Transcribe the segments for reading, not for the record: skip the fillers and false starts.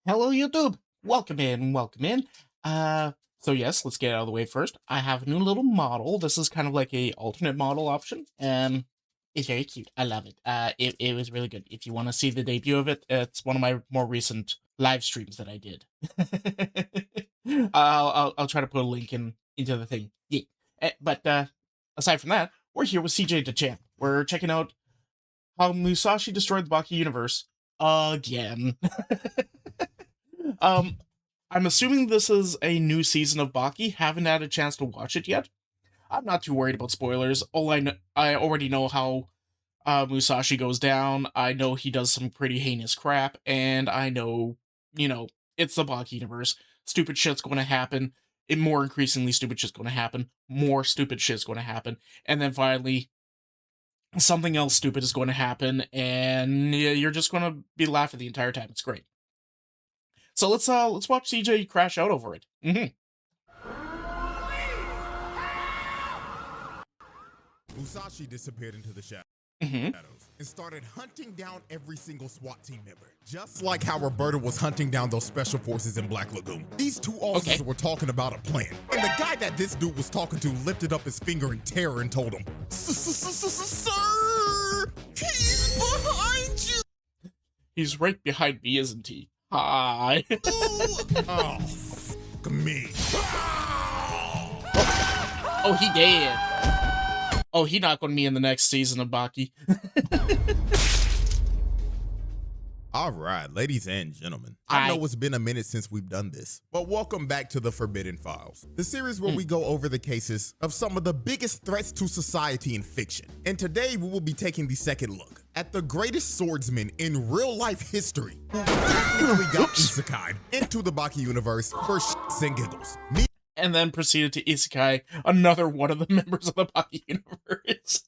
Hello, YouTube. Welcome in, welcome in. So yes, let's get it out of the way first. I have a new little model. This is kind of like a alternate model option. It's very cute. I love it. It was really good. If you want to see the debut of it, it's one of my more recent live streams that I did. I'll try to put a link into the thing. Yeah. But aside from that, we're here with CJ the Champ. We're checking out how Musashi destroyed the Baki universe again. I'm assuming this is a new season of Baki. Haven't had a chance to watch it yet. I'm not too worried about spoilers. I already know how Musashi goes down. I know he does some pretty heinous crap, and I know, it's the Baki universe. Stupid shit's going to happen. More increasingly stupid shit's going to happen. More stupid shit's going to happen. And then finally, something else stupid is going to happen, and you're just going to be laughing the entire time. It's great. So let's watch CJ crash out over it. Musashi disappeared into the shadows and started hunting down every single SWAT team member. Just like how Roberta was hunting down those special forces in Black Lagoon. These two officers were talking about a plan. And the guy that this dude was talking to lifted up his finger in terror and told him, "Sir, he's behind you." He's right behind me, isn't he? Hi. Oh, fuck me. Oh, he did. Oh, he not gonna be in the next season of Baki. All right, ladies and gentlemen, I know it's been a minute since we've done this, but welcome back to the Forbidden Files, the series where we go over the cases of some of the biggest threats to society in fiction. And today we will be taking the second look at the greatest swordsman in real life history who technically got isekai into the Baki universe for shits and giggles. And then proceeded to isekai another one of the members of the Baki universe.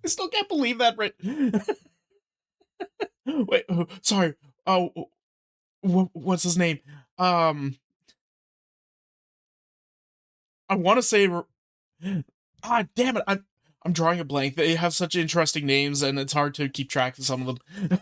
I still can't believe that, right? Wait, sorry. Oh, what's his name? I want to say. Damn it! I'm drawing a blank. They have such interesting names, and it's hard to keep track of some of them.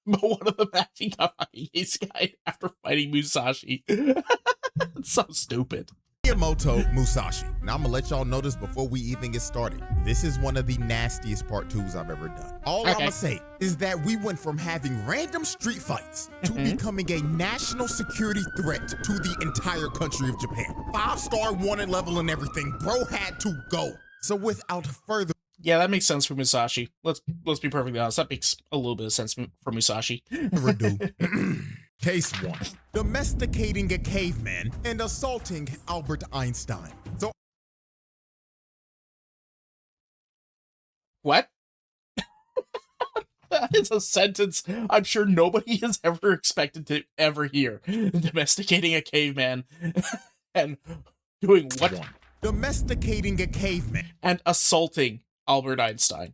But one of them actually got isekai after fighting Musashi. It's so stupid. Miyamoto Musashi. Now I'm gonna let y'all know this before we even get started. This is one of the nastiest part 2s I've ever done. All I'm gonna say is that we went from having random street fights to becoming a national security threat to the entire country of Japan. 5-star wanted level and everything. Bro had to go. So without further Yeah, that makes sense for Musashi. Let's be perfectly honest. That makes a little bit of sense for Musashi. Case 1. Domesticating a caveman and assaulting Albert Einstein. So what? That is a sentence I'm sure nobody has ever expected to ever hear. Domesticating a caveman and doing what? Domesticating a caveman and assaulting Albert Einstein.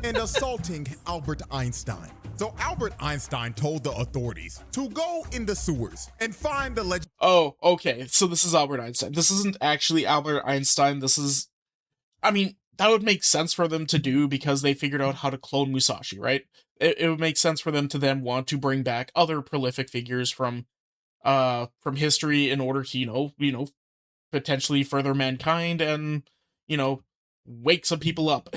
and assaulting Albert Einstein. So Albert Einstein told the authorities to go in the sewers and find the legend. Oh, okay. So this is Albert Einstein. This isn't actually Albert Einstein. This is, I mean, that would make sense for them to do because they figured out how to clone Musashi, right? It would make sense for them to then want to bring back other prolific figures from history in order to, potentially further mankind and, wake some people up.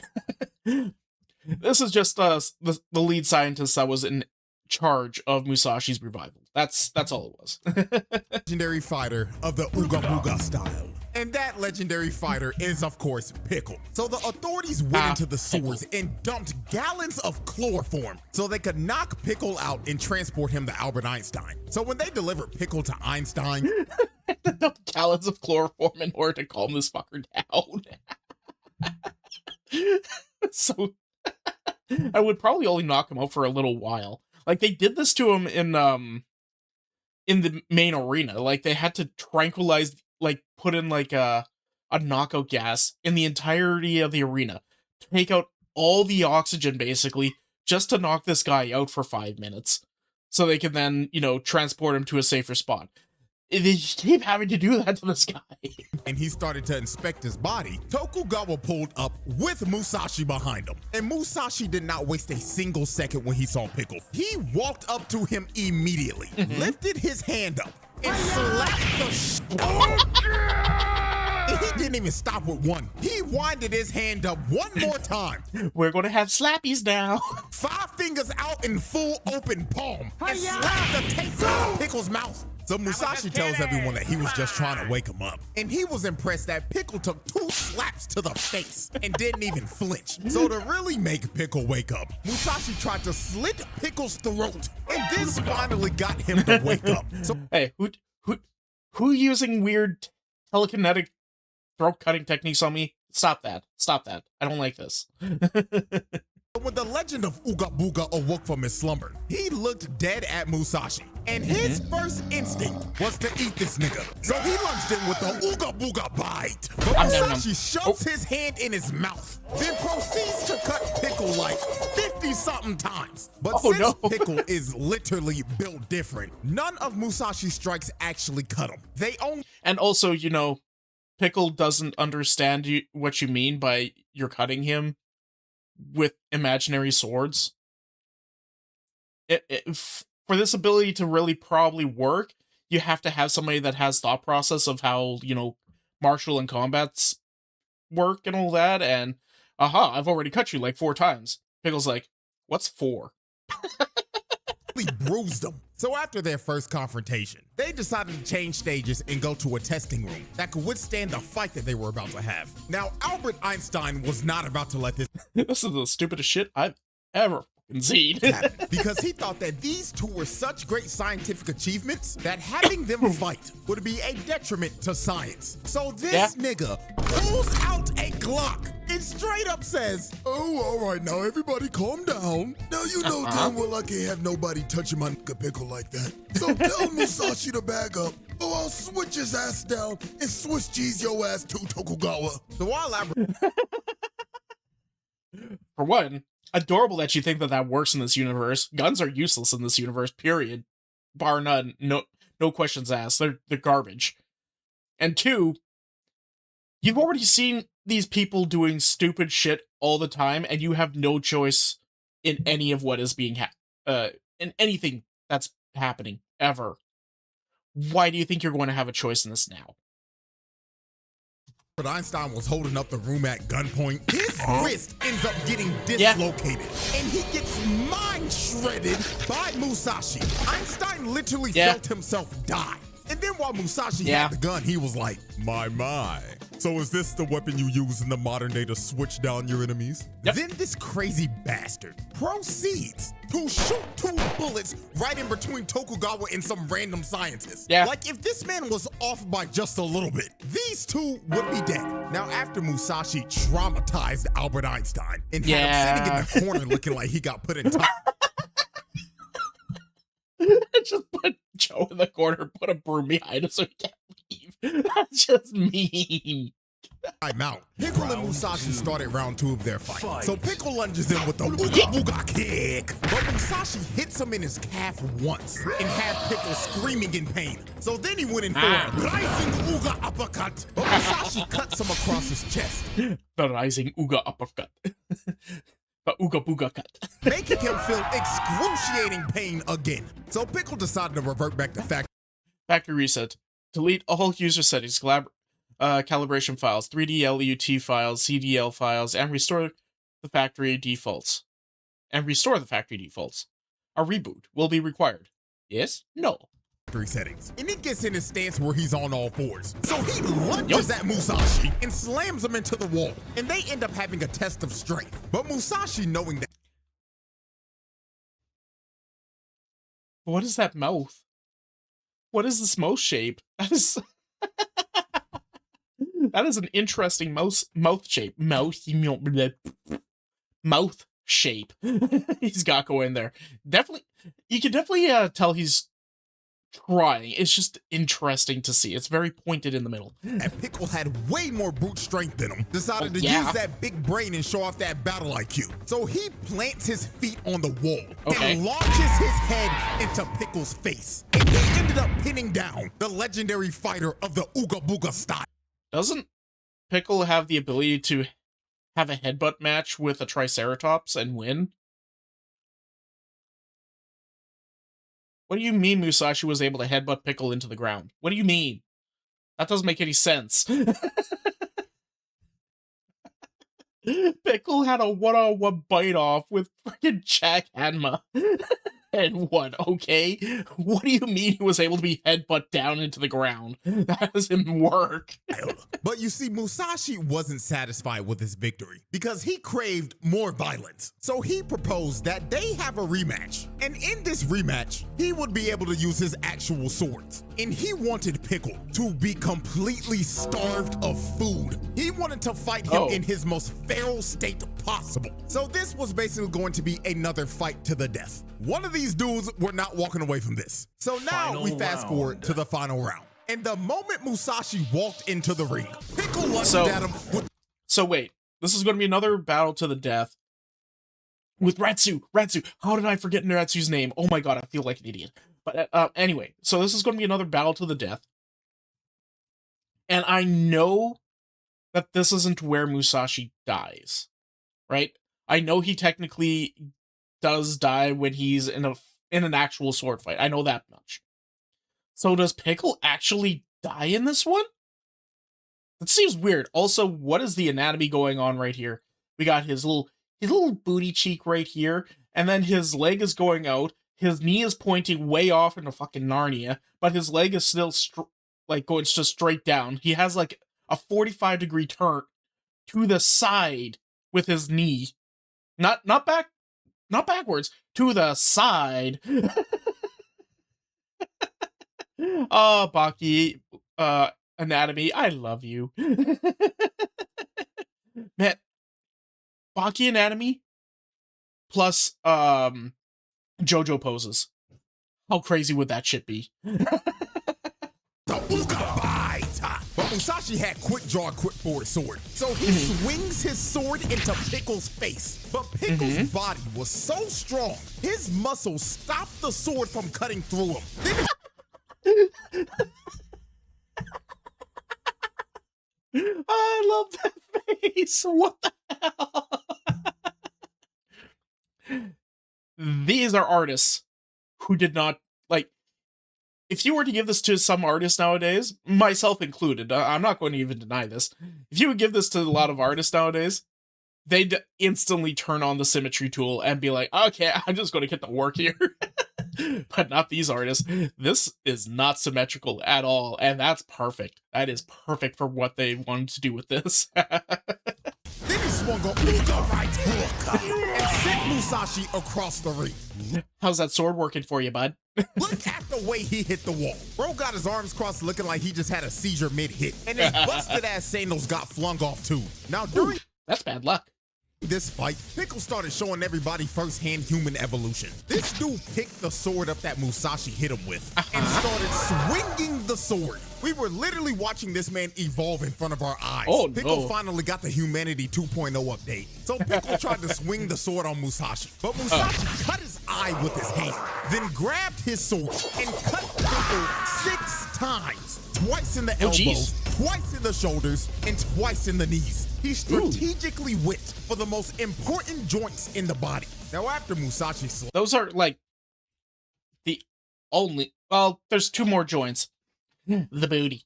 This is just the lead scientist that was in charge of Musashi's revival. That's all it was. Legendary fighter of the Ooga Booga style. And that legendary fighter is, of course, Pickle. So the authorities went into the sewers and dumped gallons of chloroform so they could knock Pickle out and transport him to Albert Einstein. So when they delivered Pickle to Einstein, they dumped gallons of chloroform in order to calm this fucker down. So I would probably only knock him out for a little while. Like, they did this to him in the main arena. Like, they had to tranquilize, like, put in, like, a knockout gas in the entirety of the arena. Take out all the oxygen, basically, just to knock this guy out for 5 minutes. So they can then, transport him to a safer spot. They keep having to do that to this guy. And he started to inspect his body, Tokugawa pulled up with Musashi behind him. And Musashi did not waste a single second when he saw Pickle. He walked up to him immediately, lifted his hand up, and slapped the shit out of him. And he didn't even stop with one. He winded his hand up one more time. We're gonna have slappies now. 5 fingers out in full open palm and slapped the taste out of Pickle's mouth. So Musashi tells everyone that he was just trying to wake him up. And he was impressed that Pickle took 2 slaps to the face and didn't even flinch. So to really make Pickle wake up, Musashi tried to slit Pickle's throat. And this finally got him to wake up. So Hey, who using weird telekinetic throat cutting techniques on me? Stop that. Stop that. I don't like this. when the legend of Ooga Booga awoke from his slumber, he looked dead at Musashi. And his first instinct was to eat this nigga. So he lunged in with the Ooga Booga bite. But Musashi shoves his hand in his mouth, then proceeds to cut Pickle like 50-something times. But since Pickle is literally built different, none of Musashi's strikes actually cut him. They only... And also, you know, Pickle doesn't understand what you mean by you're cutting him with imaginary swords. For this ability to really probably work, you have to have somebody that has thought process of how, you know, martial and combats work and all that, and aha, I've already cut you like 4 times. Pickle's like, what's 4? bruised him. So after their first confrontation, they decided to change stages and go to a testing room that could withstand the fight that they were about to have. Now, Albert Einstein was not about to let this This is the stupidest shit I've ever seen. happen, because he thought that these two were such great scientific achievements that having them fight would be a detriment to science. So this nigga pulls out a Glock and straight up says, "Oh, all right, now everybody calm down. Now you know damn well I can't have nobody touching my nigga Pickle like that. So tell Musashi to bag up, or I'll switch his ass down and Swiss cheese your ass to Tokugawa." So while Albert... For one, adorable that you think that that works in this universe. Guns are useless in this universe, period. Bar none. No questions asked. They're garbage. And 2, you've already seen these people doing stupid shit all the time, and you have no choice in any of what is being in anything that's happening ever. Why do you think you're going to have a choice in this now? But Einstein was holding up the room at gunpoint. His wrist ends up getting dislocated, and he gets mind shredded by Musashi. Einstein literally felt himself die. And then while Musashi had the gun, he was like, my. So is this the weapon you use in the modern day to switch down your enemies? Then this crazy bastard proceeds to shoot 2 bullets right in between Tokugawa and some random scientist. Like if this man was off by just a little bit, these 2 would be dead. Now after Musashi traumatized Albert Einstein and had him sitting in the corner looking like he got put in time. Just put Joe in the corner, put a broom behind him so he can't leave. That's just mean. I'm out. Pickle and Musashi started round 2 of their fight. So Pickle lunges in with the Ooga Booga kick. But Musashi hits him in his calf once and had Pickle screaming in pain. So then he went in for a rising Ooga uppercut. But Musashi cuts him across his chest. The rising Ooga uppercut. The Ooga Booga cut. Making him feel excruciating pain again. So Pickle decided to revert back to factory reset. Delete all user settings, calibration files, 3D LUT files, CDL files, and restore the factory defaults. A reboot will be required. Yes? No. Settings. And he gets in his stance where he's on all 4s. So he lunges at Musashi and slams him into the wall. And they end up having a test of strength. But Musashi, knowing that... What is that mouth? What is this mouth shape? That is... that is an interesting mouth shape. Mouth shape. He's got going there. Definitely, you can definitely tell he's trying. It's just interesting to see. It's very pointed in the middle. And Pickle had way more brute strength than him. Decided to use that big brain and show off that battle IQ. So he plants his feet on the wall and launches his head into Pickle's face. And he he ended up pinning down the legendary fighter of the Ooga Booga style. Doesn't Pickle have the ability to have a headbutt match with a Triceratops and win? What do you mean Musashi was able to headbutt Pickle into the ground? What do you mean? That doesn't make any sense. Pickle had a one-on-one bite-off with freaking Jack Hanma. And what, okay? What do you mean he was able to be headbutt down into the ground? That doesn't work. But you see, Musashi wasn't satisfied with his victory because he craved more violence. So he proposed that they have a rematch. And in this rematch, he would be able to use his actual swords. And he wanted Pickle to be completely starved of food. He wanted to fight him in his most feral state possible. So this was basically going to be another fight to the death. One of these dudes were not walking away from this. So now we fast forward to the final round. And the moment Musashi walked into the ring, Pickle lunged at him with... So wait, this is going to be another battle to the death with Ratsu. How did I forget Ratsu's name? Oh my god, I feel like an idiot. But anyway, so this is going to be another battle to the death. And I know that this isn't where Musashi dies, right? I know he technically does die when he's in an actual sword fight. I know that much. So does Pickle actually die in this one? That seems weird. Also, what is the anatomy going on right here? We got his little booty cheek right here, and then his leg is going out. His knee is pointing way off into fucking Narnia, but his leg is still going just straight down. He has like a 45-degree turn to the side with his knee, not backwards, to the side. Oh, Baki, anatomy, I love you. Man, Baki anatomy plus JoJo poses. How crazy would that shit be? But Musashi had quick draw, quick forward sword. So he swings his sword into Pickle's face. But Pickle's body was so strong, his muscles stopped the sword from cutting through him. I love that face. What the hell? These are artists who did not, like, if you were to give this to some artists nowadays, myself included, I'm not going to even deny this. If you would give this to a lot of artists nowadays, they'd instantly turn on the symmetry tool and be like, okay, I'm just going to get to work here. But not these artists. This is not symmetrical at all, and that's perfect. That is perfect for what they wanted to do with this. Then he swung a Uga right hook and sent Musashi across the ring. How's that sword working for you, bud? Look at the way he hit the wall. Bro got his arms crossed looking like he just had a seizure mid-hit, and his busted-ass sandals got flung off too. Now during... That's bad luck. This fight, Pickle started showing everybody firsthand human evolution. This dude picked the sword up that Musashi hit him with and started swinging the sword. We were literally watching this man evolve in front of our eyes. Pickle finally got the Humanity 2.0 update. So Pickle tried to swing the sword on Musashi, but Musashi cut his eye with his hand, then grabbed his sword and cut Pickle 6 times. Twice in the elbows, twice in the shoulders, and twice in the knees. He strategically went for the most important joints in the body. Now after Musashi slept... Those are, like, the only... Well, there's 2 more joints. The booty.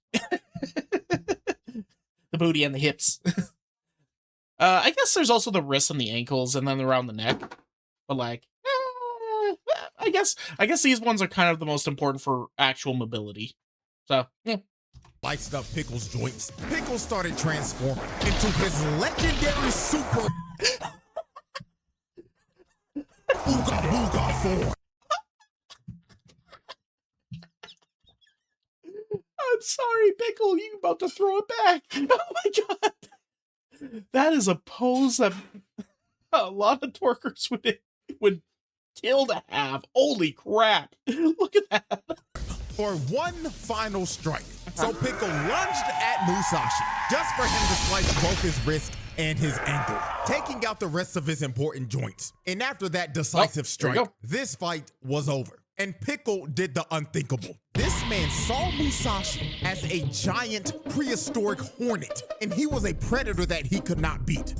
The booty and the hips. I guess there's also the wrists and the ankles, and then around the neck. But, like, I guess these ones are kind of the most important for actual mobility. So, yeah. Sliced up Pickle's joints. Pickle started transforming into his legendary super Ooga Booga form. I'm sorry, Pickle, you about to throw it back. Oh my god. That is a pose that a lot of twerkers would kill to have. Holy crap. Look at that. For one final strike. So Pickle lunged at Musashi just for him to slice both his wrist and his ankle, taking out the rest of his important joints. And after that decisive strike, this fight was over. and Pickle did the unthinkable. This man saw Musashi as a giant prehistoric hornet, and he was a predator that he could not beat.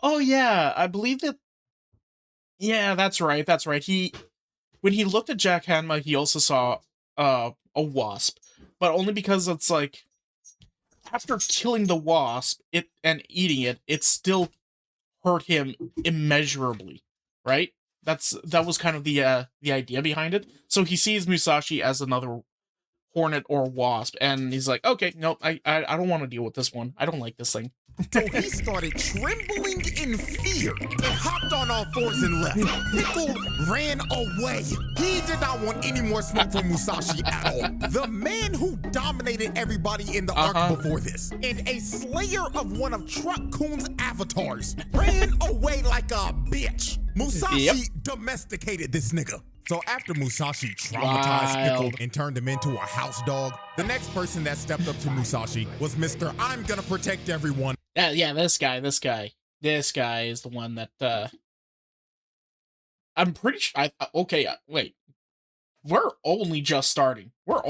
Oh yeah, I believe that. Yeah, that's right. That's right. When he looked at Jack Hanma, he also saw a wasp, but only because it's like after killing the wasp and eating it, it still hurt him immeasurably, right? That was kind of the idea behind it. So he sees Musashi as another hornet or wasp, and he's like, okay, no, I don't want to deal with this one. I don't like this thing. So he started trembling in fear and hopped on all fours and left. Pickle ran away. He did not want any more smoke from Musashi at all. The man who dominated everybody in the arc before this, and a slayer of one of Truck Coon's avatars, ran away like a bitch. Musashi domesticated this nigga. So after Musashi traumatized Pickle and turned him into a house dog, the next person that stepped up to Musashi was Mr. I'm gonna protect everyone. Yeah, this guy is the one that, I'm pretty sure, okay, wait. We're only just starting. Huh.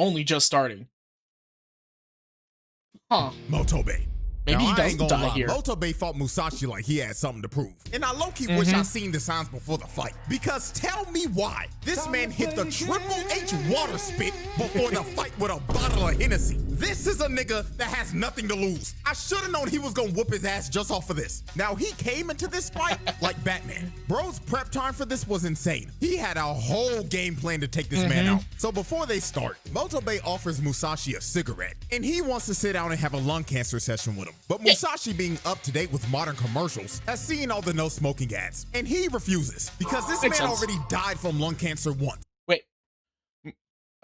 Motobe. Maybe now, he doesn't die here. Motobe fought Musashi like he had something to prove. And I low-key wish I seen the signs before the fight. Because tell me why this man hit the Triple H water spit before the fight with a bottle of Hennessy. This is a nigga that has nothing to lose. I should have known he was gonna whoop his ass just off of this. Now, he came into this fight like Batman. Bro's prep time for this was insane. He had a whole game plan to take this man out. So before they start, Motobe offers Musashi a cigarette, and he wants to sit down and have a lung cancer session with him. But Musashi, being up to date with modern commercials, has seen all the no smoking ads, and he refuses because this man already died from lung cancer once. Wait.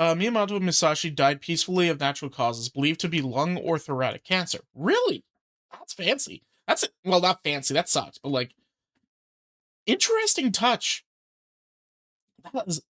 Miyamoto Musashi died peacefully of natural causes, believed to be lung or thoracic cancer. Really? That's fancy. Well, not fancy, that sucks, but like, interesting touch.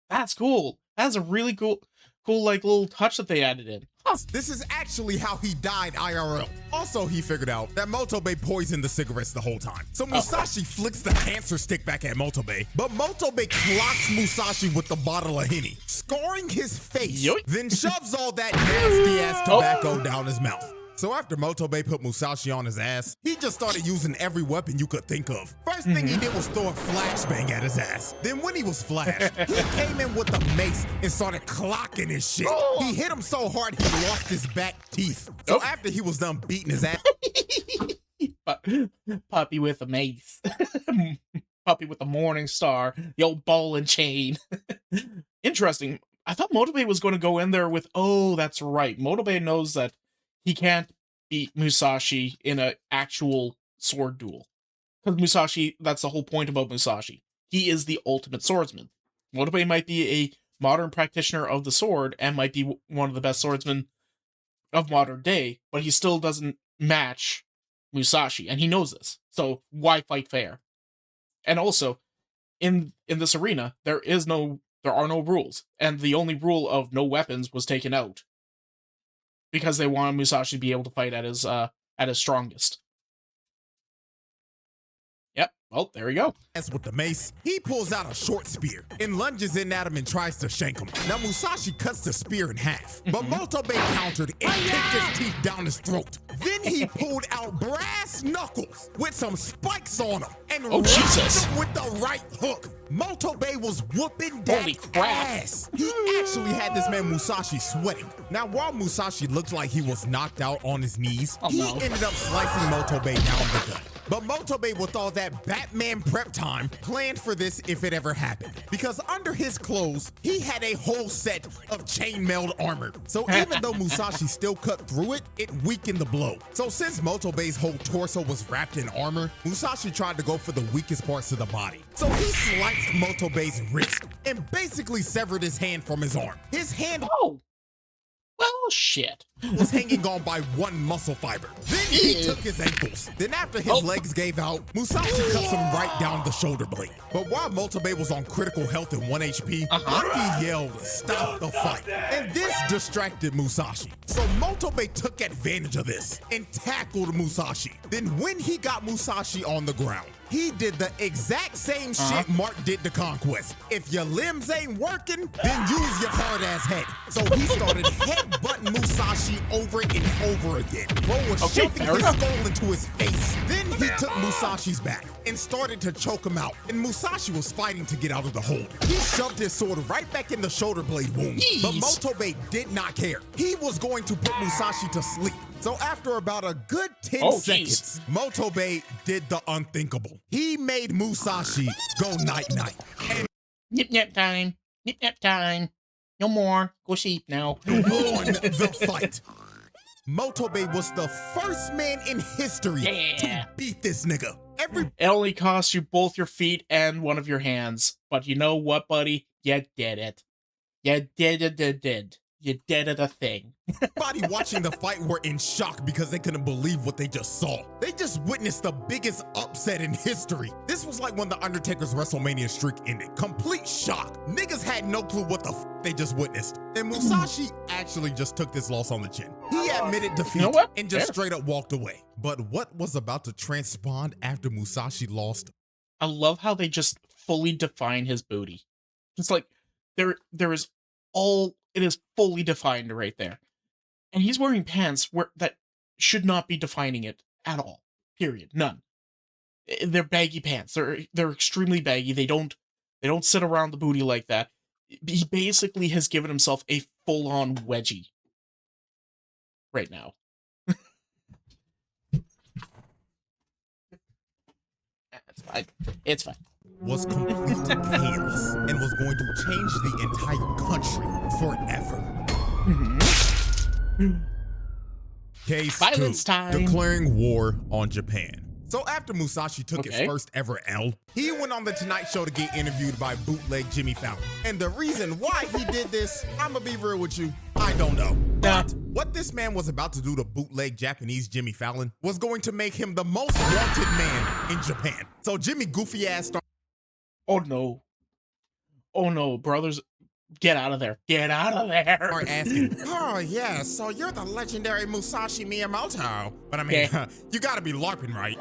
That's cool. That's a really cool like little touch that they added in. Huh. This is actually how he died IRL. Also, he figured out that Motobe poisoned the cigarettes the whole time. So Musashi flicks the cancer stick back at Motobe, but Motobe clocks Musashi with the bottle of Henny, scarring his face, then shoves all that nasty ass tobacco down his mouth. So after Motobe put Musashi on his ass, he just started using every weapon you could think of. First thing he did was throw a flashbang at his ass. Then when he was flashed, he came in with a mace and started clocking his shit. He hit him so hard he lost his back teeth. So after he was done beating his ass, Puppy with a mace. Puppy with a morning star. The old ball and chain. Interesting. I thought Motobe was going to go in there with, oh, that's right. Motobe knows that he can't beat Musashi in an actual sword duel. Because Musashi, that's the whole point about Musashi. He is the ultimate swordsman. Motobe might be a modern practitioner of the sword and might be one of the best swordsmen of modern day, but he still doesn't match Musashi, and he knows this. So why fight fair? And also, in this arena, there are no rules, and the only rule of no weapons was taken out because they wanted Musashi to be able to fight at his strongest. Yep, well, there we go. As with the mace, he pulls out a short spear and lunges in at him and tries to shank him. Now Musashi cuts the spear in half, but Motobe countered and kicked his teeth down his throat. Then he pulled out brass knuckles with some spikes on them and rocked him with the right hook. Motobe was whooping that ass. He actually had this man Musashi sweating. Now, while Musashi looked like he was knocked out on his knees, he ended up slicing Motobe down the gut. But Motobe, with all that Batman prep time, planned for this if it ever happened. Because under his clothes, he had a whole set of chainmailed armor. So even though Musashi still cut through it, it weakened the blow. So since Motobe's whole torso was wrapped in armor, Musashi tried to go for the weakest parts of the body. So he sliced Motobe's wrist and basically severed his hand from his arm. His hand well, shit. was hanging on by one muscle fiber. Then he took his ankles. Then after his legs gave out, Musashi cuts him right down the shoulder blade. But while Motobe was on critical health and 1 HP, Baki yelled, "Stop the fight." And this distracted Musashi. So Motobe took advantage of this and tackled Musashi. Then when he got Musashi on the ground, He did the exact same shit Mark did to Conquest. If your limbs ain't working, then use your hard-ass head. So he started headbutting Musashi over and over again. Bro was shoving his skull into his face. Then he took Musashi's back and started to choke him out. And Musashi was fighting to get out of the hold. He shoved his sword right back in the shoulder blade wound. But Motobe did not care. He was going to put Musashi to sleep. So after about a good 10 seconds, Motobe did the unthinkable. He made Musashi go night-night. Nip-nap time. Nip-nap time. No more. Go sleep now. Won the fight. Motobe was the first man in history to beat this nigga. It only cost you both your feet and one of your hands. But you know what, buddy? You did it. You did. You did it a thing. Everybody watching the fight were in shock because they couldn't believe what they just saw. They just witnessed the biggest upset in history. This was like when The Undertaker's WrestleMania streak ended. Complete shock. Niggas had no clue what the they just witnessed. And Musashi actually just took this loss on the chin. He admitted defeat and just straight up walked away. But what was about to transpire after Musashi lost? I love how they just fully define his booty. It's like there is all. It is fully defined right there. And he's wearing pants that should not be defining it at all. Period. None. They're baggy pants. They're extremely baggy. They don't sit around the booty like that. He basically has given himself a full-on wedgie right now. It's fine. It's fine. Was complete chaos and was going to change the entire country forever. Case Violence 2, time. declaring war on Japan. So after Musashi took his first ever L, he went on The Tonight Show to get interviewed by bootleg Jimmy Fallon. And the reason why he did this, I'ma be real with you, I don't know. But what this man was about to do to bootleg Japanese Jimmy Fallon was going to make him the most wanted man in Japan. So Jimmy goofy ass started. Oh no. Oh no, brothers. Get out of there. Get out of there. Start asking, oh yeah, so you're the legendary Musashi Miyamoto. But I mean, you gotta be LARPing, right?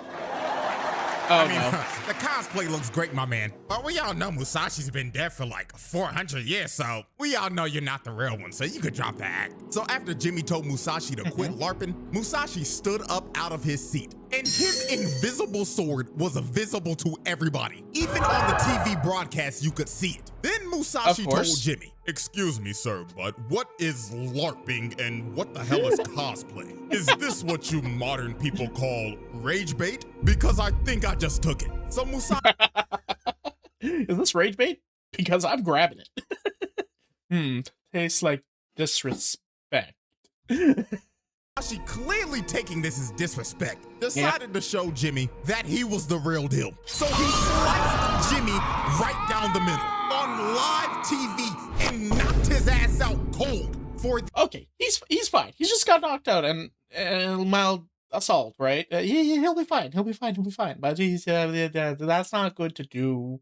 Oh, the cosplay looks great, my man. But we all know Musashi's been dead for like 400 years, so we all know you're not the real one, so you could drop the act. So after Jimmy told Musashi to quit LARPing, Musashi stood up out of his seat. And his invisible sword was visible to everybody. Even on the TV broadcast, you could see it. Then Musashi told Jimmy, excuse me, sir, but what is LARPing and what the hell is cosplay? Is this what you modern people call rage bait? Because I think I just took it. So Musashi... Is this rage bait? Because I'm grabbing it. Tastes like disrespect. Musashi, clearly taking this as disrespect, decided to show Jimmy that he was the real deal. So he sliced Jimmy right down the middle on live TV and knocked his ass out cold. Okay, he's fine. He just got knocked out and mild assault, right? He'll be fine. He'll be fine. But he's that's not good to do.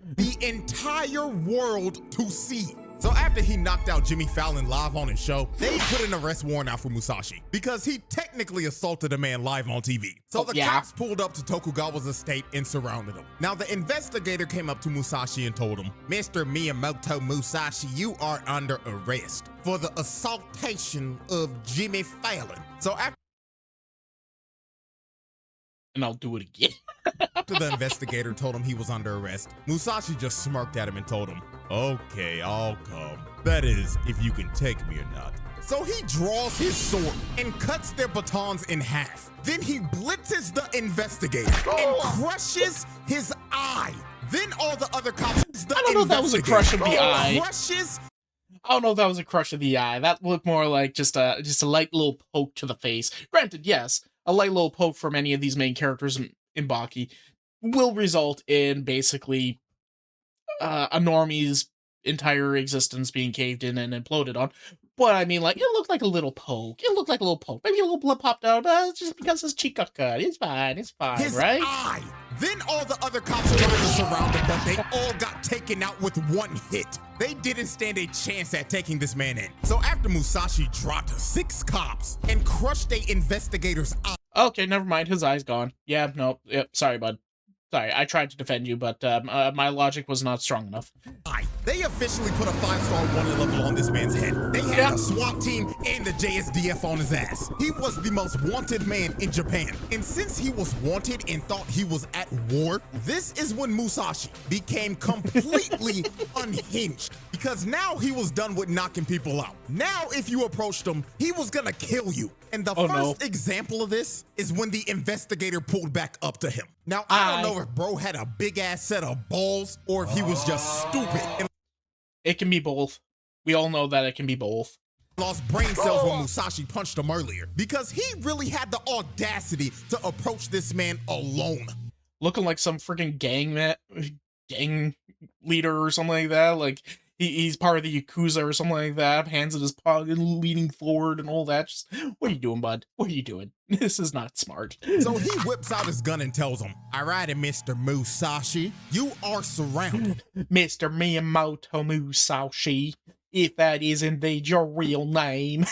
The entire world to see. So after he knocked out Jimmy Fallon live on his show, they put an arrest warrant out for Musashi because he technically assaulted a man live on TV. So the cops pulled up to Tokugawa's estate and surrounded him. Now the investigator came up to Musashi and told him, Mr. Miyamoto Musashi, you are under arrest for the assaultation of Jimmy Fallon. So after... And I'll do it again. After the investigator told him he was under arrest, Musashi just smirked at him and told him, okay, I'll come. That is, if you can take me or not. So he draws his sword and cuts their batons in half. Then he blitzes the investigator and crushes his eye. Then all the other cops... I don't know if that was a crush of the eye. I don't know if that was a crush of the eye. That looked more like just a light little poke to the face. Granted, yes, a light little poke from any of these main characters in Baki will result in basically a normie's entire existence being caved in and imploded on. But I mean, like, it looked like a little poke. It looked like a little poke. Maybe a little blood popped out, but it's just because his cheek got cut. It's fine, his right? Eye. Then all the other cops tried to surround him, but they all got taken out with one hit. They didn't stand a chance at taking this man in. So after Musashi dropped 6 cops and crushed a investigator's eye. Okay, never mind. His eye's gone. Yeah, no. Yep, sorry, bud. Sorry, I tried to defend you, but my logic was not strong enough. They officially put a 5-star wanted level on this man's head. They had the SWAT team and the JSDF on his ass. He was the most wanted man in Japan. And since he was wanted and thought he was at war, this is when Musashi became completely unhinged. Because now he was done with knocking people out. Now if you approached him, he was gonna kill you. And the first example of this is when the investigator pulled back up to him. Now, I don't know if bro had a big ass set of balls or if he was just stupid. It can be both. We all know that it can be both. Lost brain cells when Musashi punched him earlier because he really had the audacity to approach this man alone. Looking like some freaking gang leader or something like that. Like he's part of the Yakuza or something like that. Hands in his pocket, leaning forward and all that. Just, what are you doing, bud? What are you doing? This is not smart. So he whips out his gun and tells him, "All right, Mr. Musashi, you are surrounded." Mr. Miyamoto Musashi, if that is indeed your real name.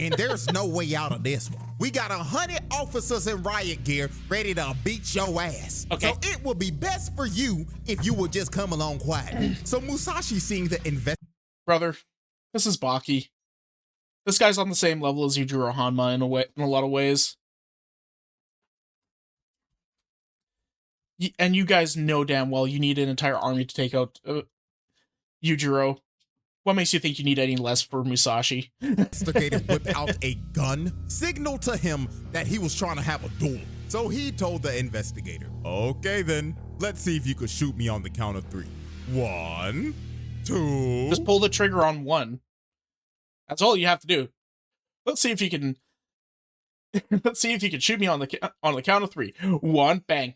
And there's no way out of this one. We got 100 officers in riot gear ready to beat your ass. Okay. So it would be best for you if you would just come along quietly. So Musashi, seeing the Brother, this is Baki. This guy's on the same level as Yujiro Hanma in a lot of ways. And you guys know damn well you need an entire army to take out Yujiro. What makes you think you need any less for Musashi? Investigator whipped out a gun, signaled to him that he was trying to have a duel. So he told the investigator, "Okay then, let's see if you could shoot me on the count of 3. 1, 2. Just pull the trigger on 1. That's all you have to do. Let's see if you can. Let's see if you can shoot me on the count of 3. 1, bang.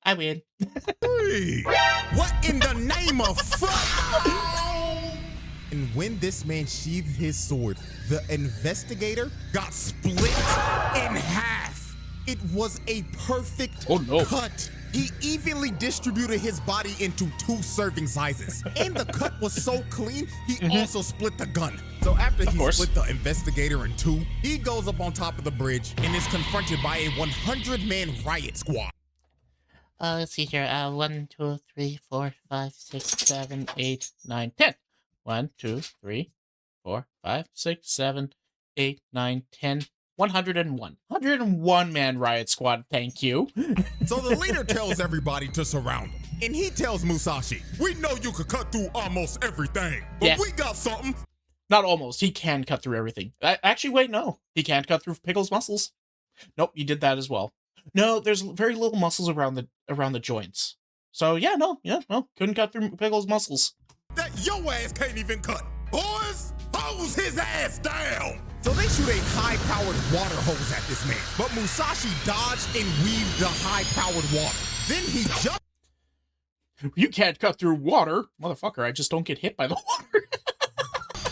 I win. 3. What in the name of fuck? And when this man sheathed his sword, the investigator got split in half. It was a perfect cut. He evenly distributed his body into 2 serving sizes. And the cut was so clean, he also split the gun. So after he split the investigator in 2, he goes up on top of the bridge and is confronted by a 100-man riot squad. Let's see here. 1, 2, 3, 4, 5, 6, 7, 8, 9, 10. 1, 2, 3, 4, 5, 6, 7, 8, 9, 10. 101. 101-man riot squad, thank you. So the leader tells everybody to surround him. And he tells Musashi, "We know you could cut through almost everything, but we got something." Not almost. He can cut through everything. Actually, wait, no. He can't cut through Pickle's muscles. Nope, you did that as well. No, there's very little muscles around the joints. So yeah, no, couldn't cut through Pickle's muscles. That your ass can't even cut. Boys, hose his ass down. So they shoot a high-powered water hose at this man, but Musashi dodged and weaved the high-powered water. Then he jumped. You can't cut through water, motherfucker. I just don't get hit by the water.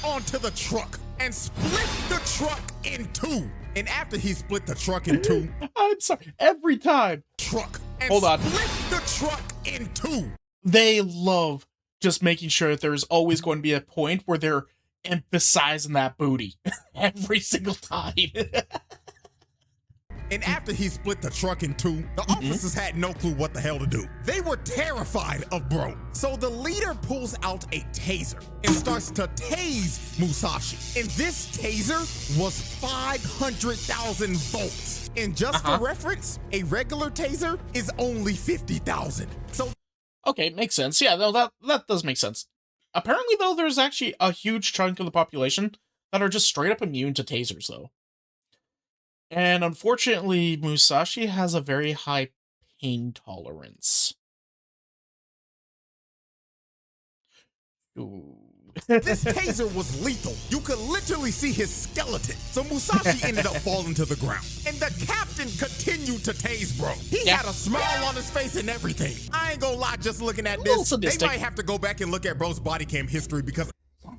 Onto the truck and split the truck in 2. And after he split the truck in 2, I'm sorry, every time. Truck and Hold on. split the truck in 2. They love just making sure that there's always going to be a point where they're emphasizing that booty every single time. And after he split the truck in 2, the officers had no clue what the hell to do. They were terrified of bro. So the leader pulls out a taser and starts to tase Musashi. And this taser was 500,000 volts. And just for reference, a regular taser is only 50,000. So okay, makes sense. Yeah, no, that does make sense. Apparently, though, there's actually a huge chunk of the population that are just straight up immune to tasers, though. And unfortunately, Musashi has a very high pain tolerance. Ooh. This taser was lethal. You could literally see his skeleton. So Musashi ended up falling to the ground. And the captain continued to tase bro. He had a smile on his face and everything. I ain't gonna lie, just looking at this, they might have to go back and look at bro's body cam history because...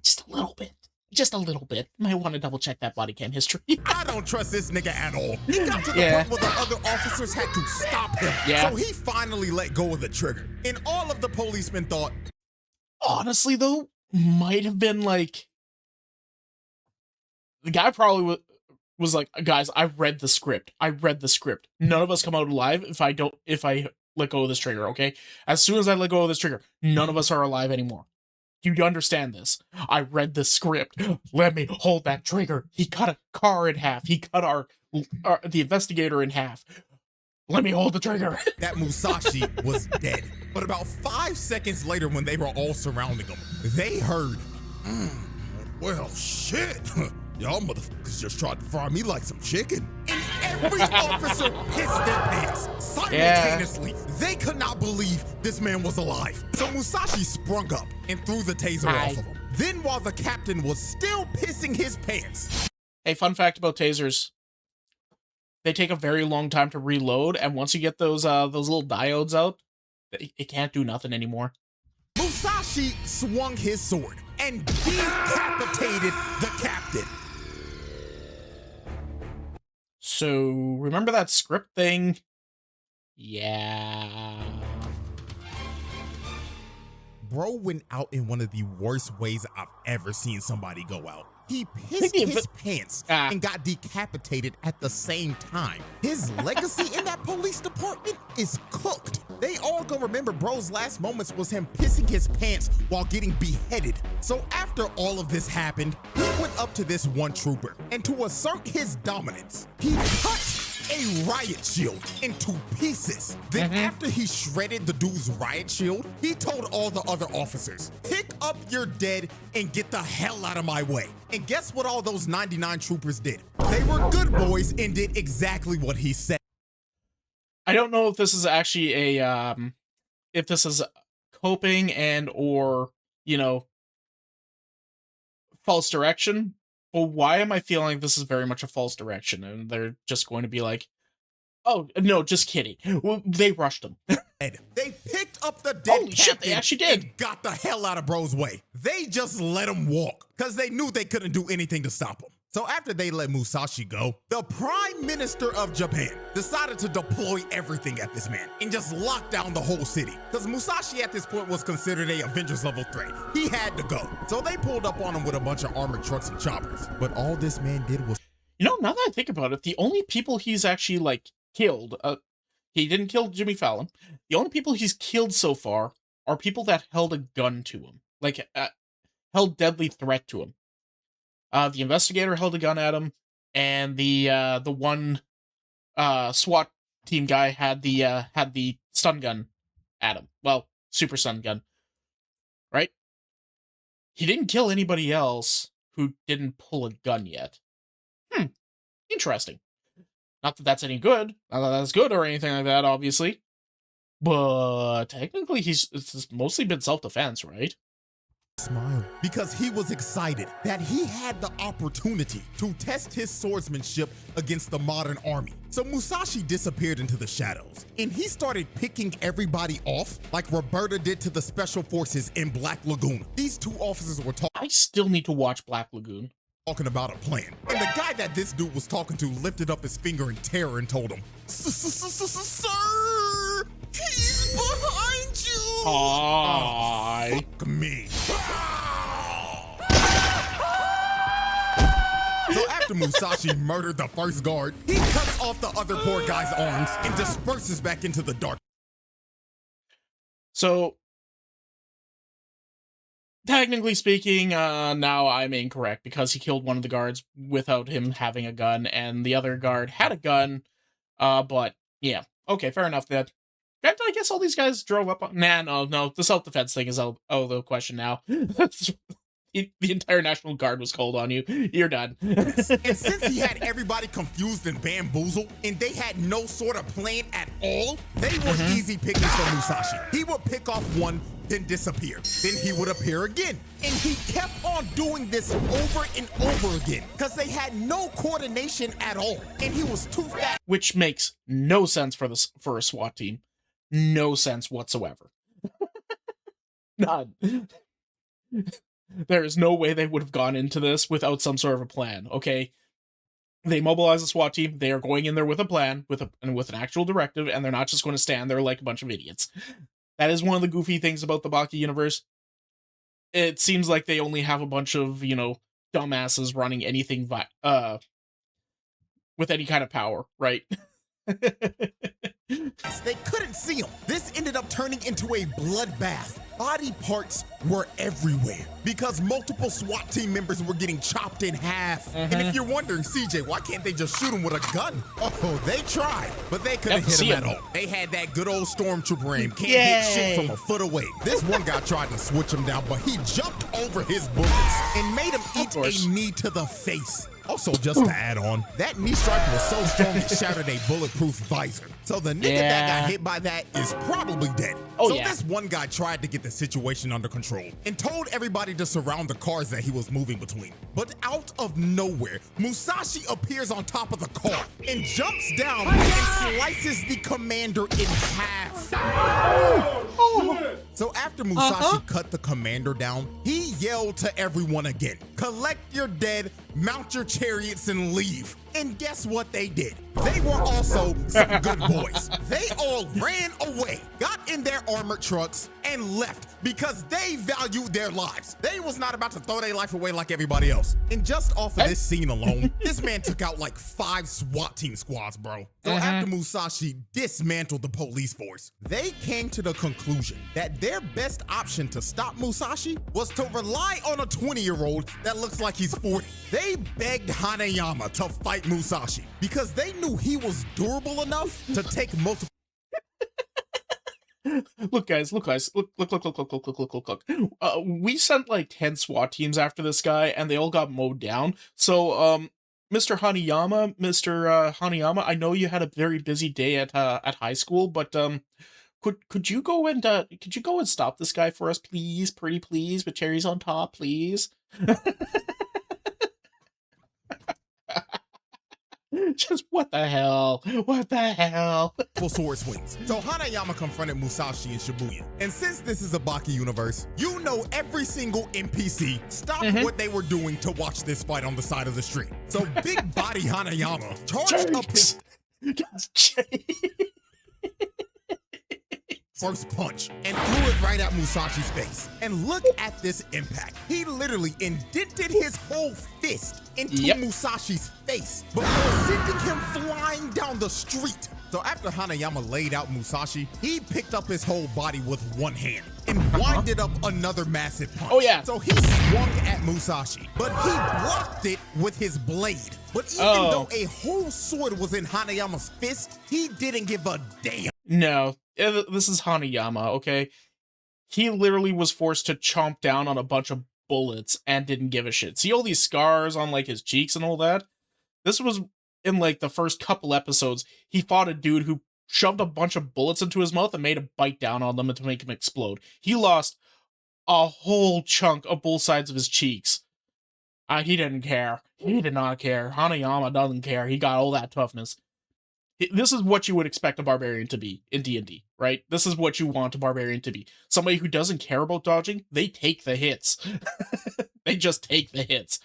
Just a little bit. Just a little bit. Might want to double check that body cam history. I don't trust this nigga at all. He got to the point where the other officers had to stop him. So he finally let go of the trigger. And all of the policemen thought... Honestly, though, might have been like... The guy probably was like, guys, I read the script. None of us come out alive if I let go of this trigger, okay? As soon as I let go of this trigger, none of us are alive anymore. Do you understand this? I read the script. Let me hold that trigger. He cut a car in half. He cut the investigator in half. Let me hold the trigger. That Musashi was dead. But about 5 seconds later, when they were all surrounding him, they heard, well, shit. Y'all motherfuckers just tried to fry me like some chicken. And every officer pissed their pants. Simultaneously, They could not believe this man was alive. So Musashi sprung up and threw the taser off of him. Then while the captain was still pissing his pants. Hey, fun fact about tasers. They take a very long time to reload, and once you get those little diodes out, it can't do nothing anymore. Musashi swung his sword and decapitated the captain. So, remember that script thing? Yeah. Bro went out in one of the worst ways I've ever seen somebody go out. He pissed his pants and got decapitated at the same time. His legacy in that police department is cooked. They all gonna remember bro's last moments was him pissing his pants while getting beheaded. So after all of this happened, he went up to this one trooper, and to assert his dominance, he cut a riot shield into pieces. Then after he shredded the dude's riot shield, he told all the other officers, pick up your dead and get the hell out of my way. And guess what all those 99 troopers did? They were good boys and did exactly what he said. I don't know if this is actually if this is coping and or, false direction. But why am I feeling like this is very much a false direction? And they're just going to be like, oh, no, just kidding. They rushed him. They picked up the dead Holy shit, they actually did. And got the hell out of bro's way. They just let him walk because they knew they couldn't do anything to stop him. So after they let Musashi go, the Prime Minister of Japan decided to deploy everything at this man and just lock down the whole city. Because Musashi at this point was considered a Avengers level threat. He had to go. So they pulled up on him with a bunch of armored trucks and choppers. But all this man did was... now that I think about it, the only people he's actually, killed, he didn't kill Jimmy Fallon. The only people he's killed so far are people that held a gun to him. Held deadly threat to him. The investigator held a gun at him, and the one SWAT team guy had the stun gun at him. Well, super stun gun, right? He didn't kill anybody else who didn't pull a gun yet. Interesting. Not that that's any good. Not that that's good or anything like that, obviously. But technically, it's mostly been self-defense, right? Smile because he was excited that he had the opportunity to test his swordsmanship against the modern army. So Musashi disappeared into the shadows and he started picking everybody off like Roberta did to the special forces in Black Lagoon. These two officers were talking. I still need to watch Black Lagoon. Talking about a plan. And the guy that this dude was talking to lifted up his finger in terror and told him, Sir, he's behind you. Hi. Fuck me. So after Musashi murdered the first guard, he cuts off the other poor guy's arms and disperses back into the dark. So, technically speaking, now I'm incorrect because he killed one of the guards without him having a gun, and the other guard had a gun. But yeah, okay, fair enough. That I guess all these guys drove up. No. The self-defense thing is out of the question now. The entire National Guard was called on you. You're done. And since he had everybody confused and bamboozled, and they had no sort of plan at all, they were easy pickings for Musashi. He would pick off one, then disappear. Then he would appear again. And he kept on doing this over and over again, because they had no coordination at all. And he was too fast. Which makes no sense for a SWAT team. No sense whatsoever. None. There is no way they would have gone into this without some sort of a plan, okay? They mobilize a SWAT team, they are going in there with a plan, with an actual directive, and they're not just going to stand there like a bunch of idiots. That is one of the goofy things about the Baki universe. It seems like they only have a bunch of, dumbasses running anything with any kind of power, right? They couldn't see him. This ended up turning into a bloodbath. Body parts were everywhere because multiple SWAT team members were getting chopped in half. And if you're wondering, CJ, why can't they just shoot him with a gun? Oh, they tried, but they couldn't hit him at all. They had that good old stormtrooper aim. Can't hit shit from a foot away. This one guy tried to switch him down, but he jumped over his bullets and made him eat a knee to the face. Also, just to add on, that knee strike was so strong it shattered a bulletproof visor. So the nigga that got hit by that is probably dead. So this one guy tried to get the situation under control and told everybody to surround the cars that he was moving between. But out of nowhere, Musashi appears on top of the car and jumps down and slices the commander in half. So after Musashi cut the commander down, he yelled to everyone again, collect your dead, mount your chariots and leave. And guess what they did? They were also some good boys. They all ran away, got in their armored trucks, and left because they valued their lives. They was not about to throw their life away like everybody else. And just off of this scene alone, this man took out like 5 SWAT team squads, bro. So after Musashi dismantled the police force, they came to the conclusion that their best option to stop Musashi was to rely on a 20-year-old that looks like he's 40. They begged Hanayama to fight Musashi because they knew he was durable enough to take multiple. Look, guys, look. We sent like 10 SWAT teams after this guy, and they all got mowed down. So, Mr. Hanayama, I know you had a very busy day at high school, but could you go and stop this guy for us, please, pretty please, with cherries on top, please? Just what the hell? What the hell? Sword swings. So Hanayama confronted Musashi in Shibuya. And since this is a Baki universe, you know every single NPC stopped what they were doing to watch this fight on the side of the street. So big body Hanayama charged up his first punch and threw it right at Musashi's face. And look at this impact. He literally indented his whole fist into Musashi's face before sending him flying down the street. So after Hanayama laid out Musashi, he picked up his whole body with one hand and winded up another massive punch. Oh yeah. So he swung at Musashi, but he blocked it with his blade. But even though a whole sword was in Hanayama's fist, he didn't give a damn. No, this is Hanayama, okay? He literally was forced to chomp down on a bunch of bullets and didn't give a shit. See all these scars on like his cheeks and all that? This was in like the first couple episodes. He fought a dude who shoved a bunch of bullets into his mouth and made him bite down on them to make him explode. He lost a whole chunk of both sides of his cheeks. He didn't care. He did not care. Hanayama doesn't care. He got all that toughness. This is what you would expect a barbarian to be in D&D, right? This is what you want a barbarian to be. Somebody who doesn't care about dodging, they take the hits. They just take the hits.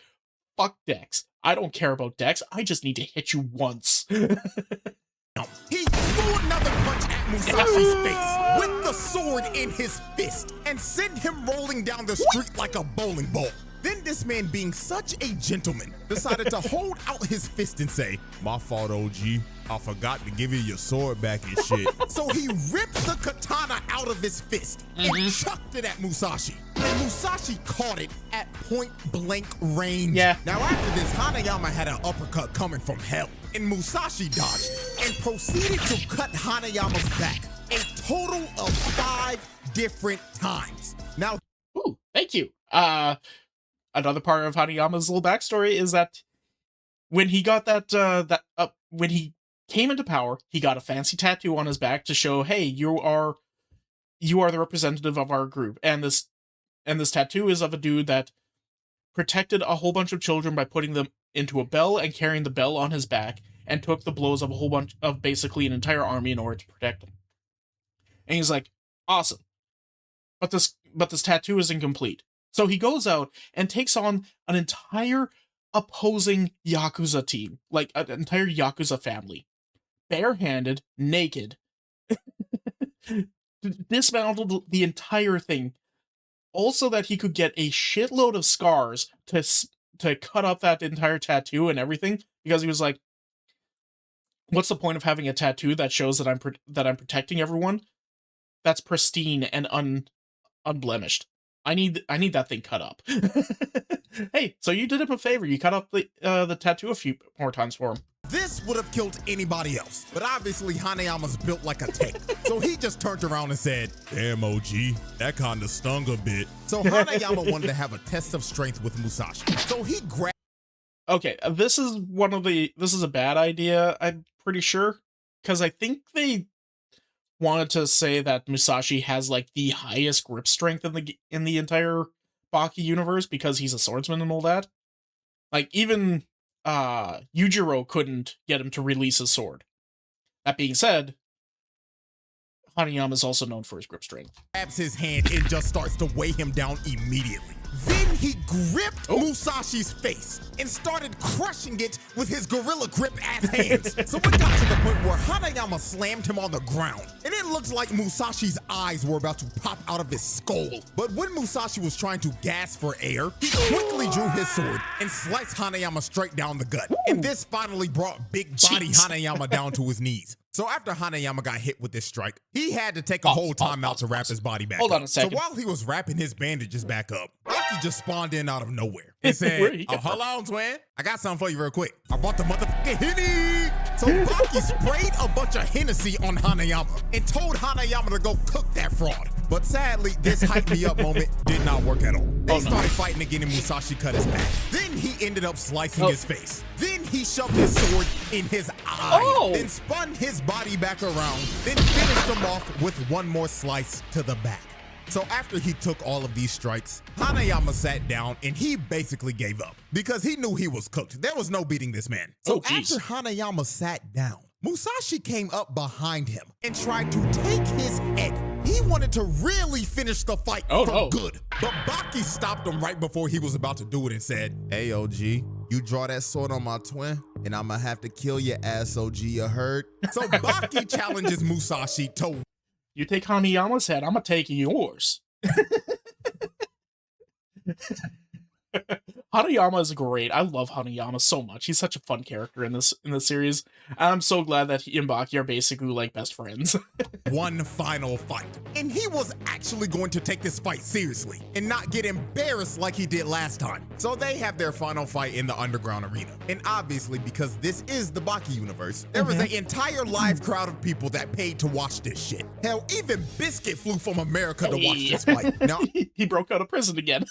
Fuck Dex. I don't care about Dex. I just need to hit you once. He threw another punch at Musashi's face with the sword in his fist and sent him rolling down the street like a bowling ball. Then this man, being such a gentleman, decided to hold out his fist and say, "My fault, OG. I forgot to give you your sword back and shit." So he ripped the katana out of his fist and chucked it at Musashi. And Musashi caught it at point blank range. Yeah. Now after this, Hanayama had an uppercut coming from hell, and Musashi dodged and proceeded to cut Hanayama's back a total of 5 different times. Now, ooh, thank you. Another part of Hanayama's little backstory is that when he got when he came into power, he got a fancy tattoo on his back to show, hey, you are the representative of our group. And this tattoo is of a dude that protected a whole bunch of children by putting them into a bell and carrying the bell on his back, and took the blows of a whole bunch of basically an entire army in order to protect them. And he's like, awesome. But this tattoo is incomplete. So he goes out and takes on an entire opposing Yakuza team, like an entire Yakuza family, barehanded, naked, dismantled the entire thing, also that he could get a shitload of scars to cut up that entire tattoo and everything, because he was like, What's the point of having a tattoo that shows that I'm protecting everyone? That's pristine and unblemished. I need that thing cut up. Hey, so you did him a favor. You cut up the tattoo a few more times for him. This would have killed anybody else, but obviously Hanayama's built like a tank. So he just turned around and said, "Damn, OG, that kinda stung a bit." So Hanayama wanted to have a test of strength with Musashi. So he grabbed. Okay, this is a bad idea, I'm pretty sure, because I think they wanted to say that Musashi has like the highest grip strength in the entire Baki universe because he's a swordsman and all that. Like even Yujiro couldn't get him to release his sword. That being said, Hanayama is also known for his grip strength. Grabs his hand and just starts to weigh him down immediately. Then he gripped Musashi's face and started crushing it with his gorilla grip ass hands. So it got to the point where Hanayama slammed him on the ground, and it looked like Musashi's eyes were about to pop out of his skull. But when Musashi was trying to gasp for air, he quickly drew his sword and sliced Hanayama straight down the gut. And this finally brought big body Hanayama down to his knees. So after Hanayama got hit with this strike, he had to take a whole time out to wrap his body back up. Hold on a second. So while he was wrapping his bandages back up, Baki just spawned in out of nowhere and said, "Hold on, twin. I got something for you real quick. I brought the motherfucking Henny." So Baki sprayed a bunch of Hennessy on Hanayama and told Hanayama to go cook that fraud. But sadly, this hype me up moment did not work at all. They started fighting again and Musashi cut his back. Then he ended up slicing his face. Then he shoved his sword in his eye. Then spun his body back around. Then finished him off with one more slice to the back. So after he took all of these strikes, Hanayama sat down and he basically gave up because he knew he was cooked. There was no beating this man. So after Hanayama sat down, Musashi came up behind him and tried to take his head. He wanted to really finish the fight for good. But Baki stopped him right before he was about to do it and said, "Hey, OG, you draw that sword on my twin, and I'ma have to kill your ass, OG, you heard?" So Baki challenges Musashi to... You take Hanayama's head, I'm gonna take yours. Hanayama is great. I love Hanayama so much. He's such a fun character in this series. I'm so glad that he and Baki are basically like best friends. One final fight. And he was actually going to take this fight seriously and not get embarrassed like he did last time. So they have their final fight in the underground arena. And obviously, because this is the Baki universe, there was an entire live crowd of people that paid to watch this shit. Hell, even Biscuit flew from America to watch this fight. Now, he broke out of prison again.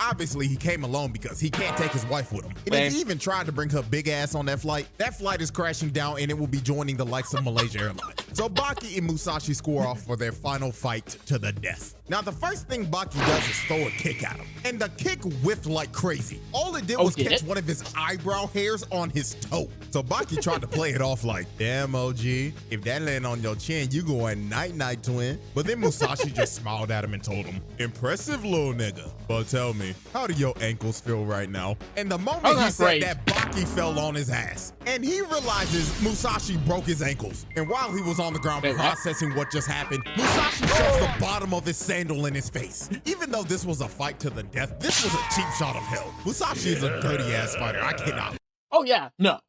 Obviously, he came alone because he can't take his wife with him. And if he even tried to bring her big ass on that flight is crashing down and it will be joining the likes of Malaysia Airlines. So Baki and Musashi score off for their final fight to the death. Now, the first thing Baki does is throw a kick at him. And the kick whiffed like crazy. All it did was catch one of his eyebrow hairs on his toe. So Baki tried to play it off like, "Damn, OG, if that land on your chin, you going night-night, twin." But then Musashi just smiled at him and told him, "Impressive, little nigga. But tell me, how do your ankles feel right now?" And the moment he said that, Baki fell on his ass. And he realizes Musashi broke his ankles. And while he was on the ground processing what just happened, Musashi shoves the bottom of his sandal in his face. Even though this was a fight to the death, this was a cheap shot of hell. Musashi is a dirty ass fighter. I cannot. Oh yeah, no.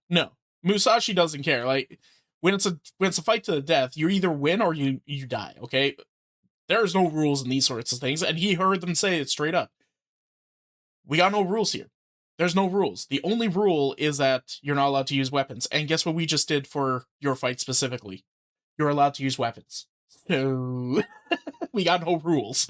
Musashi doesn't care. Like when it's a fight to the death, you either win or you die. Okay, there's no rules in these sorts of things, and he heard them say it straight up. We got no rules here. There's no rules. The only rule is that you're not allowed to use weapons. And guess what we just did for your fight specifically? You're allowed to use weapons. So we got no rules.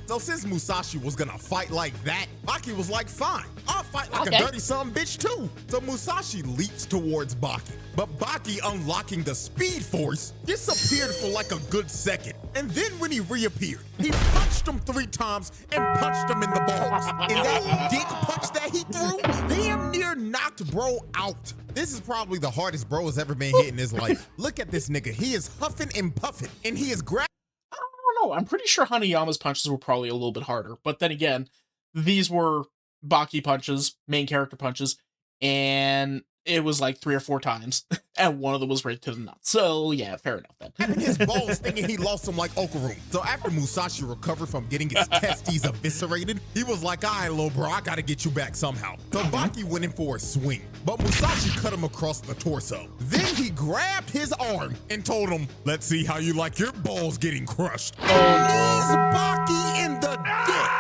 So since Musashi was gonna fight like that, Baki was like, "Fine, I'll fight like a dirty son bitch too." So Musashi leaps towards Baki, but Baki, unlocking the speed force, disappeared for like a good second. And then when he reappeared, he punched him 3 times and punched him in the balls. And that dick punch that he threw damn near knocked bro out. This is probably the hardest bro has ever been hit in his life. Look at this nigga. He is huffing and puffing, and he is grabbing. I don't know. I'm pretty sure Hanayama's punches were probably a little bit harder. But then again, these were Baki punches, main character punches, and it was like 3 or 4 times, and one of them was right to the nuts. So yeah, fair enough then. Having his balls thinking he lost them like Okaroon. So after Musashi recovered from getting his testes eviscerated, he was like, all right, little bro, I gotta get you back somehow. So Baki went in for a swing, but Musashi cut him across the torso. Then he grabbed his arm and told him, let's see how you like your balls getting crushed. Knees Baki in the dick.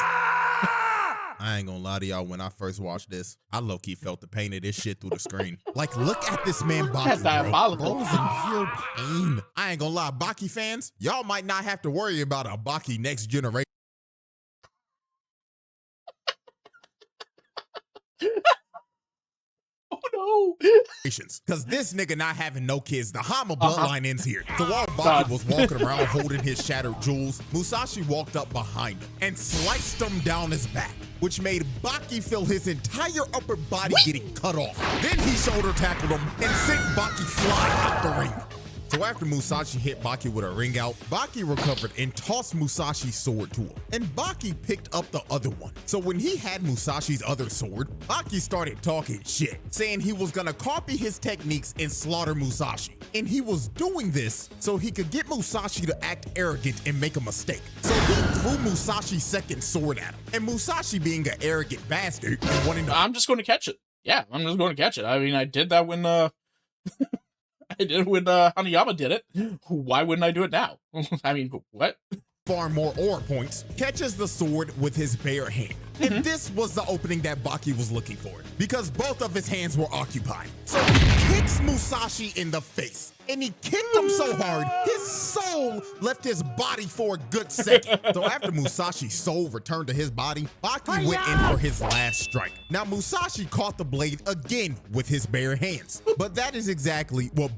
I ain't gonna lie to y'all, when I first watched this, I low-key felt the pain of this shit through the screen. Like, look at this man Baki, bro. Bro's in pure pain. I ain't gonna lie, Baki fans, y'all might not have to worry about a Baki next generation. Oh no! Because this nigga not having no kids, the Hama bloodline ends here. So while Baki was walking around holding his shattered jewels, Musashi walked up behind him and sliced him down his back, which made Baki feel his entire upper body getting cut off. Then he shoulder tackled him and sent Baki flying out the ring. So after Musashi hit Baki with a ring out, Baki recovered and tossed Musashi's sword to him. And Baki picked up the other one. So when he had Musashi's other sword, Baki started talking shit, saying he was gonna copy his techniques and slaughter Musashi. And he was doing this so he could get Musashi to act arrogant and make a mistake. So he threw Musashi's second sword at him. And Musashi, being an arrogant bastard and wanting to— I'm just going to catch it. Yeah, I'm just going to catch it. I mean, I did that when I did when Hanayama did it. Why wouldn't I do it now? I mean, what? far more ore points, catches the sword with his bare hand. And this was the opening that Baki was looking for, because both of his hands were occupied. So he kicks Musashi in the face, and he kicked him so hard, his soul left his body for a good second. So after Musashi's soul returned to his body, Baki went in for his last strike. Now Musashi caught the blade again with his bare hands, but that is exactly what—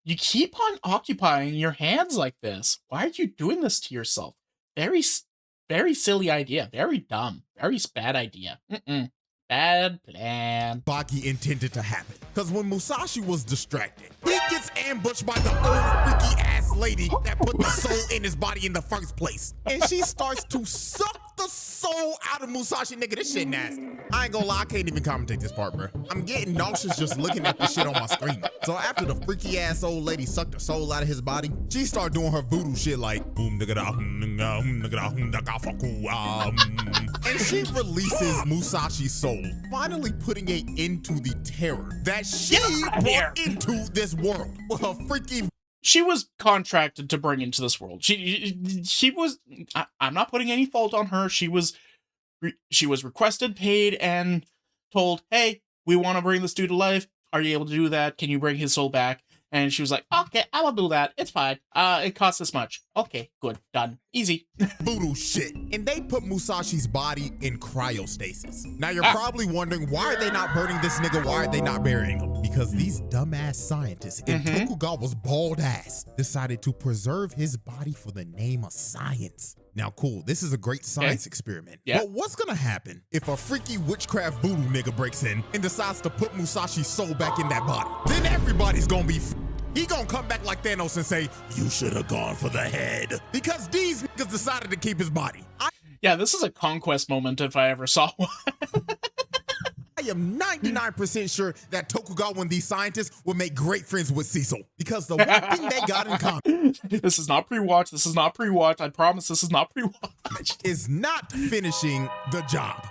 You keep on occupying your hands like this. Why are you doing this to yourself? Very silly idea. Very dumb. Very bad idea. Bad plan. Baki intended to happen. Because when Musashi was distracted, he gets ambushed by the old freaky ass lady that put the soul in his body in the first place. And she starts to suck the soul out of Musashi. Nigga, this shit nasty. I ain't gonna lie, I can't even commentate this part, bro. I'm getting nauseous just looking at this shit on my screen. So after the freaky ass old lady sucked the soul out of his body, she started doing her voodoo shit like and she releases Musashi's soul, finally putting it into the terror that she brought into this world with her freaky— She was contracted to bring into this world. She was. I'm not putting any fault on her. She was requested, paid, and told, "Hey, we want to bring this dude to life. Are you able to do that? Can you bring his soul back?" And she was like, "Okay, I will do that. It's fine. It costs this much. Okay, good, done, easy." Voodoo shit. And they put Musashi's body in cryostasis. Now you're probably wondering, why are they not burning this nigga? Why are they not burying him? Because these dumbass scientists in Tokugawa's bald ass decided to preserve his body for the name of science. Now, cool, this is a great science experiment. But what's gonna happen if a freaky witchcraft voodoo nigga breaks in and decides to put Musashi's soul back in that body? Then everybody's gonna be— he gonna come back like Thanos and say, "You should have gone for the head." Because these niggas decided to keep his body. Yeah, this is a conquest moment if I ever saw one. I am 99% sure that Tokugawa and these scientists will make great friends with Cecil, because the one thing they got in common— This is not pre-watch. This is not pre-watch. I promise this is not pre-watch. —is not finishing the job.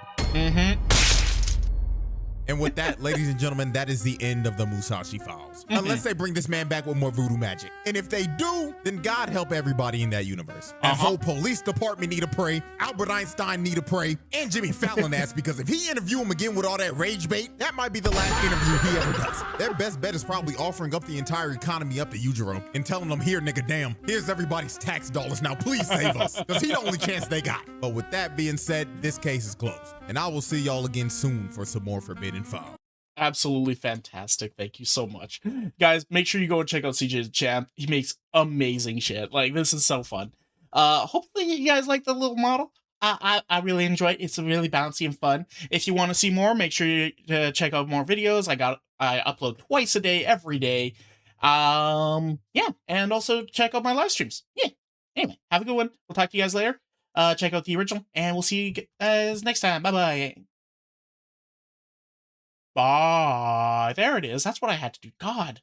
And with that, ladies and gentlemen, that is the end of the Musashi Files. Unless they bring this man back with more voodoo magic. And if they do, then God help everybody in that universe. That whole police department need to pray, Albert Einstein need to pray, and Jimmy Fallon ass, because if he interview him again with all that rage bait, that might be the last interview he ever does. Their best bet is probably offering up the entire economy up to Yujiro and telling them, "Here, nigga, damn, here's everybody's tax dollars. Now please save us," because he the only chance they got. But with that being said, this case is closed. And I will see y'all again soon for some more Forbidden Files. Absolutely fantastic. Thank you so much. Guys, make sure you go and check out CJ's channel. He makes amazing shit. Like, this is so fun. Hopefully you guys like the little model. I really enjoy it. It's really bouncy and fun. If you want to see more, make sure you check out more videos. I upload twice a day, every day. Yeah, and also check out my live streams. Yeah. Anyway, have a good one. We'll talk to you guys later. Check out the original, and we'll see you guys next time. Bye-bye. Ah, there it is. That's what I had to do. God.